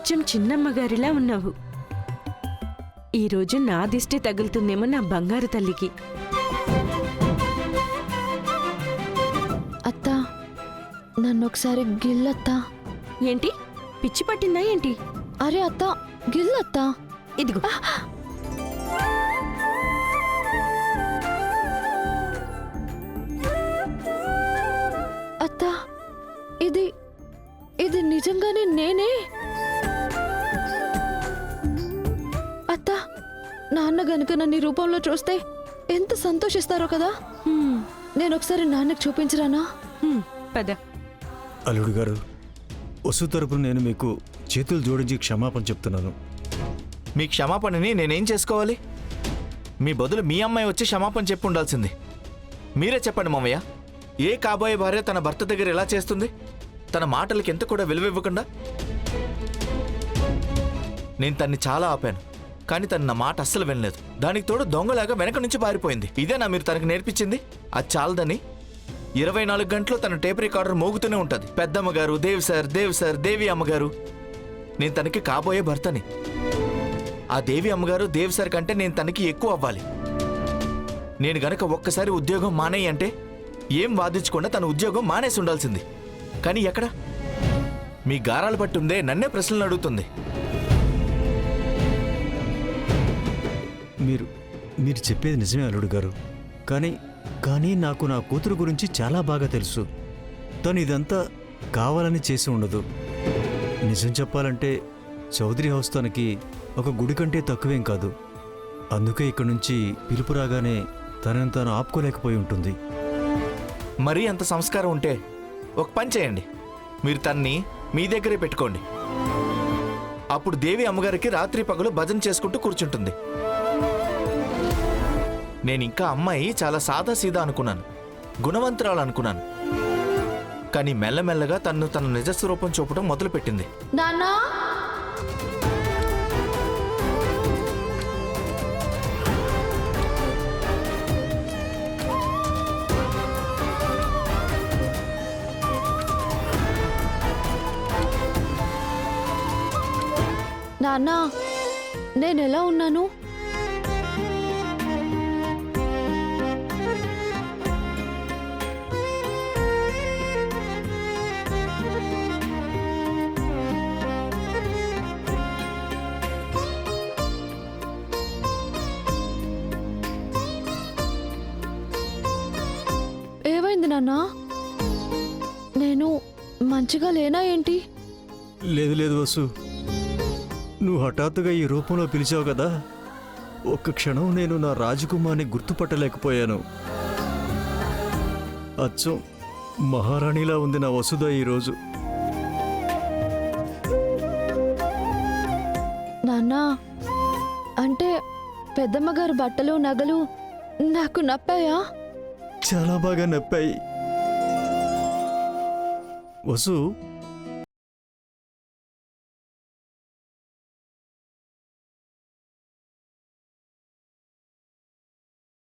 అచ్చం చిన్నమ్మగారిలా ఉన్నావు. ఈరోజు నా దిష్టి తగులుతుందేమో నా బంగారు తల్లికి. అత్తా, నన్నొకసారి గిల్లత్తా. ఏంటి, పిచ్చి పట్టిందా ఏంటి? అరే అత్తా, గిల్లత్తా. ఇదిగో. అత్తా, ఇది ఇది నిజంగానే నేనే. అత్తా, నాన్న గనుక నన్ను ఈ రూపంలో చూస్తే ఎంత సంతోషిస్తారో కదా. నేనొకసారి నాన్నకు చూపించరానా? పద. అల్లుడు గారు, వసు తరపున నేను మీకు చేతులు జోడించి క్షమాపణ చెప్తున్నాను. మీ క్షమాపణని నేనేం చేసుకోవాలి? మీ బదులు మీ అమ్మాయి వచ్చి క్షమాపణ చెప్పి ఉండాల్సింది. మీరే చెప్పండి మామయ్య, ఏ కాబోయే భార్య తన భర్త దగ్గర ఎలా చేస్తుంది? తన మాటలకి ఎంత కూడా విలువివ్వకుండా. నేను తన్ని చాలా ఆపాను, కానీ తను నా మాట అస్సలు వినలేదు. దానికి తోడు దొంగలాగా వెనక నుంచి పారిపోయింది. ఇదేనా మీరు తనకు నేర్పించింది? అది చాలదని 24 గంటలు తన టేప్ రికార్డర్ మోగుతూనే ఉంటుంది. పెద్దమ్మగారు, దేవ్ సార్, దేవి అమ్మగారు. నేను తనకి కాబోయే భర్తని. ఆ దేవి అమ్మగారు, దేవ్ సార్ కంటే నేను తనకి ఎక్కువ అవ్వాలి. నేను గనక ఒక్కసారి ఉద్యోగం మానేయి అంటే ఏం వాదించకుండా తన ఉద్యోగం మానేసి ఉండాల్సింది. కానీ ఎక్కడ? మీ గారాలు పట్టుందే నన్నే ప్రశ్నలు అడుగుతుంది. మీరు చెప్పేది నిజమే అల్లుడు గారు. కానీ నాకు నా కూతురు గురించి చాలా బాగా తెలుసు. తను ఇదంతా కావాలని చేసి ఉండదు. నిజం చెప్పాలంటే చౌదరి హౌస్ తనకి ఒక గుడి కంటే తక్కువేం కాదు. అందుకే ఇక్కడి నుంచి పిలుపు రాగానే తనని తాను ఆపుకోలేకపోయి ఉంటుంది. మరీ అంత సంస్కారం ఉంటే ఒక పని చేయండి, మీరు తన్ని మీ దగ్గరే పెట్టుకోండి. అప్పుడు దేవి అమ్మగారికి రాత్రి పగలు భజన చేసుకుంటూ కూర్చుంటుంది. నేను ఇంకా అమ్మాయి చాలా సాదా సీదా అనుకున్నాను, గుణవంతురాలు అనుకున్నాను. కానీ మెల్లమెల్లగా తన నిజస్వరూపం చూపడం మొదలుపెట్టింది. నాన్నా, నాన్నా, నేనెలా ఉన్నాను? ఏమైంది నాన్నా? నేను మంచిగా లేనా ఏంటి? లేదు వసు, నువ్వు హఠాత్తుగా ఈ రూపంలో పిలిచావు కదా, ఒక్క క్షణం నేను నా రాజకుమార్ని గుర్తుపట్టలేకపోయాను. అచ్చం మహారాణిలా ఉంది నా వసుధ ఈరోజు. నాన్నా, అంటే పెద్దమ్మగారు బట్టలు నగలు నాకు నప్పాయా? చాలా బాగా నప్పాయి వసు.